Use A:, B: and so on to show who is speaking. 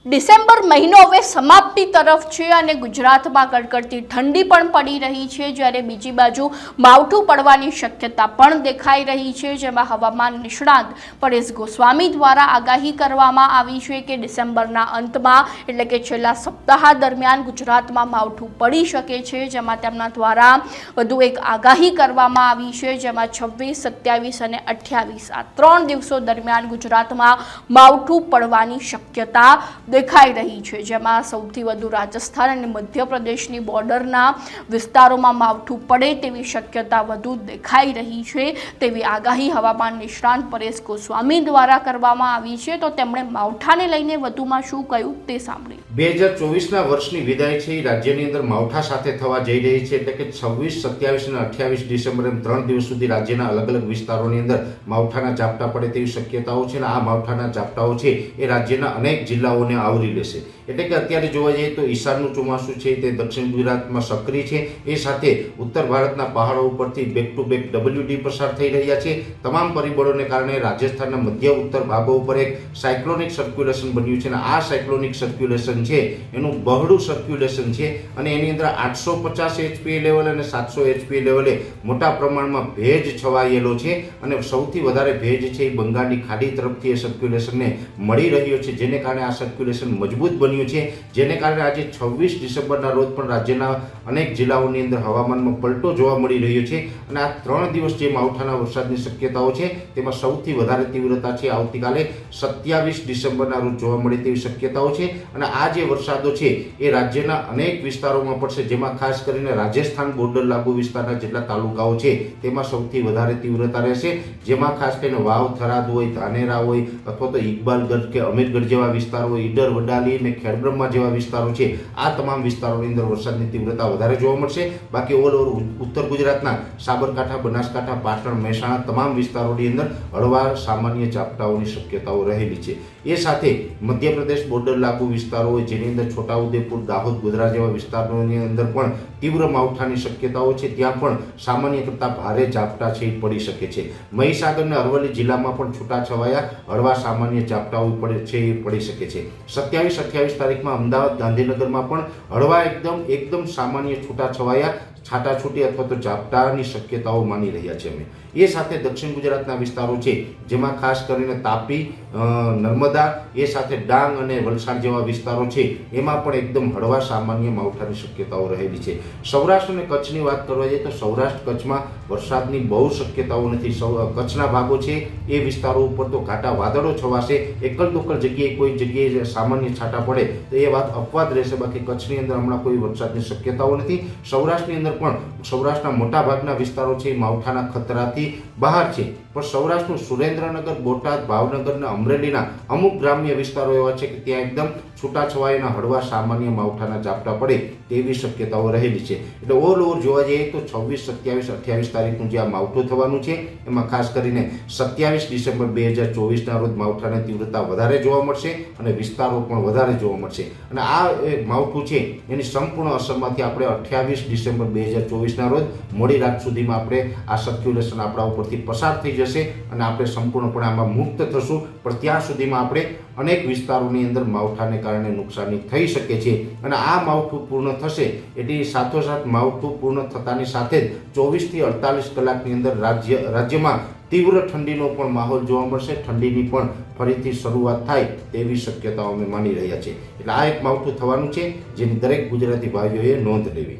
A: December મહિનો હવે સમાપ્તિ તરફ છે અને ગુજરાતમાં કડકડતી ઠંડી પણ પડી રહી છે, જ્યારે બીજી બાજુ માવઠું પડવાની શક્યતા પણ દેખાઈ રહી છે, જેમાં હવામાન નિષ્ણાત પરેશ ગોસ્વામી દ્વારા આગાહી કરવામાં આવી છે કે ડિસેમ્બરના અંતમાં એટલે કે છેલ્લા સપ્તાહ દરમિયાન ગુજરાતમાં માવઠું પડી શકે છે, જેમાં તેમના દ્વારા વધુ એક આગાહી કરવામાં આવી છે, જેમાં 26, 27 અને 28 આ 3 દિવસો દરમિયાન ગુજરાતમાં માવઠું પડવાની શક્યતા દેખાઈ રહી છે, જેમાં સૌથી વધુ રાજસ્થાન અને મધ્યપ્રદેશની બોર્ડરના વિસ્તારોમાં માવઠું પડે તેવી શક્યતા વધુ દેખાઈ રહી છે તેવી આગાહી હવામાન નિષ્ણાત પરેશ ગોસ્વામી દ્વારા કરવામાં આવી છે। તો તેમણે માવઠાને લઈને વધુમાં શું કહ્યું તે સાંભળીએ।
B: 2024ના વર્ષની વિદાય છે રાજ્યની અંદર માવઠા સાથે થવા જઈ રહી છે, એટલે કે 26, 27 અને 28 ડિસેમ્બર એમ 3 દિવસ સુધી રાજ્યના અલગ અલગ વિસ્તારોની અંદર માવઠાના ઝાપટા પડે તેવી શક્યતાઓ છે અને આ માવઠાના ઝાપટાઓ છે એ રાજ્યના અનેક જિલ્લાઓને આવરી લેશે। એટલે કે અત્યારે જોવા જઈએ તો ઈશાનનું ચોમાસું છે તે દક્ષિણ ગુજરાતમાં સક્રિય છે, એ સાથે ઉત્તર ભારતના પહાડો ઉપરથી બેક ટુ બેક WD પસાર થઈ રહ્યા છે। તમામ પરિબળોને કારણે રાજસ્થાનના મધ્ય ઉત્તર ભાગો ઉપર એક સાયક્લોનિક સર્ક્યુલેશન બન્યું છે અને આ સાયક્લોનિક સર્ક્યુલેશન છે એનું બહોળું સર્ક્યુલેશન છે અને એની અંદર 850 HPA લેવલ અને 700 HPA લેવલે મોટા પ્રમાણમાં ભેજ છવાયેલો છે અને સૌથી વધારે ભેજ છે એ બંગાળની ખાડી તરફથી એ સર્ક્યુલેશનને મળી રહ્યો છે, જેને કારણે આ સર્ક્યુલેશન મજબૂત બન્યું છે, જેને કારણે આજે 26 ડિસેમ્બરના રોજ પણ રાજ્યના અનેક જિલ્લાઓની અંદર હવામાનમાં પલટો જોવા મળી રહ્યો છે અને આ 3 દિવસ જે માવઠાના વરસાદની શક્યતાઓ છે તેમાં સૌથી વધારે તીવ્રતા છે આવતીકાલે 27 ડિસેમ્બરના રોજ જોવા મળે તેવી શક્યતાઓ છે અને આ જે વરસાદો છે એ રાજ્યના અનેક વિસ્તારોમાં પડશે, જેમાં ખાસ કરીને રાજસ્થાન બોર્ડર લાગુ વિસ્તારના જેટલા તાલુકાઓ છે તેમાં સૌથી વધારે તીવ્રતા રહેશે, જેમાં ખાસ કરીને વાવ, થરાદ હોય, ધાનેરા હોય અથવા તો ઇકબાલગઢ કે અમીરગઢ જેવા વિસ્તારો, ઈડર, વડાલી અને ખેડબ્રહ્મા જેવા વિસ્તારો છે આ તમામ વિસ્તારોની અંદર વરસાદની તીવ્રતા વધારે જોવા મળશે। બાકી ઓલ ઓવર ઉત્તર ગુજરાતના સાબરકાંઠા, બનાસકાંઠા, પાટણ, મહેસાણા તમામ વિસ્તારોની અંદર હળવા સામાન્ય ઝાપટાઓની શક્યતાઓ રહેલી છે। એ સાથે મધ્યપ્રદેશ બોર્ડર લાગુ વિસ્તારો હોય જેની અંદર છોટાઉદેપુર, દાહોદ, ગોધરા જેવા વિસ્તારોની અંદર પણ તીવ્ર માવઠાની શક્યતાઓ છે, ત્યાં પણ સામાન્ય કરતાં ભારે ઝાપટા છે એ પડી શકે છે। મહીસાગર અને અરવલ્લી જિલ્લામાં પણ છૂટાછવાયા હળવા સામાન્ય ઝાપટાઓ છે એ પડી શકે છે। 27, 28 તારીખમાં અમદાવાદ, ગાંધીનગરમાં પણ હળવા એકદમ સામાન્ય છૂટાછવાયા છાટાછૂટી અથવા તો ઝાપટાની શક્યતાઓ માની રહ્યા છે અમે। એ સાથે દક્ષિણ ગુજરાતના વિસ્તારો છે જેમાં ખાસ કરીને તાપી, નર્મદા, એ સાથે ડાંગ અને વલસાડ જેવા વિસ્તારો છે એમાં પણ એકદમ હળવા સામાન્ય માવઠાની શક્યતાઓ રહેલી છે। સૌરાષ્ટ્ર અને કચ્છની વાત કરવા જઈએ તો સૌરાષ્ટ્ર કચ્છમાં વરસાદની બહુ શક્યતાઓ નથી। કચ્છના ભાગો છે એ વિસ્તારો ઉપર તો ઘાટા વાદળો છવાશે, એકલ દોકલ જગ્યાએ કોઈ જગ્યાએ સામાન્ય છાંટા પડે તો એ વાત અપવાદ રહેશે, બાકી કચ્છની અંદર હમણાં કોઈ વરસાદની શક્યતાઓ નથી। સૌરાષ્ટ્રની અંદર પણ સૌરાષ્ટ્રના મોટા ભાગના વિસ્તારો છે માવઠાના ખતરાથી બહાર છે, પણ સૌરાષ્ટ્રનું સુરેન્દ્રનગર, બોટાદ, ભાવનગર અને અમરેલીના અમુક ગ્રામ્ય વિસ્તારો એવા છે કે ત્યાં એકદમ છૂટાછવાયાના હળવા સામાન્ય માવઠાના ઝાપટા પડે તેવી શક્યતાઓ રહેલી છે। એટલે ઓલ ઓવર જોવા જઈએ તો 26, 27, 28 તારીખનું જે આ માવઠું થવાનું છે એમાં ખાસ કરીને 27 ડિસેમ્બર 2024ના રોજ માવઠાની તીવ્રતા વધારે જોવા મળશે અને વિસ્તારો પણ વધારે જોવા મળશે અને આ માવઠું છે એની સંપૂર્ણ અસરમાંથી આપણે 28 ડિસેમ્બર 2024ના રોજ મોડી રાત સુધીમાં આપણે આ સર્ક્યુલેશન આપણા ઉપરથી પસાર થઈ જશે અને આપણે સંપૂર્ણપણે આમાં મુક્ત થશું, પણ ત્યાં સુધીમાં આપણે અનેક વિસ્તારોની અંદર માવઠાને કારણે નુકસાની થઈ શકે છે અને આ માવઠું પૂર્ણ થશે એટલે સાથોસાથ માવઠું પૂર્ણ થતાની સાથે જ 24 થી 48 કલાકની અંદર રાજ્યમાં તીવ્ર ઠંડીનો પણ માહોલ જોવા મળશે। ઠંડીની પણ ફરીથી શરૂઆત થાય તેવી શક્યતાઓ અમે માની રહ્યા છીએ। એટલે આ એક માવઠું થવાનું છે જેની દરેક ગુજરાતી ભાઈઓએ નોંધ લેવી।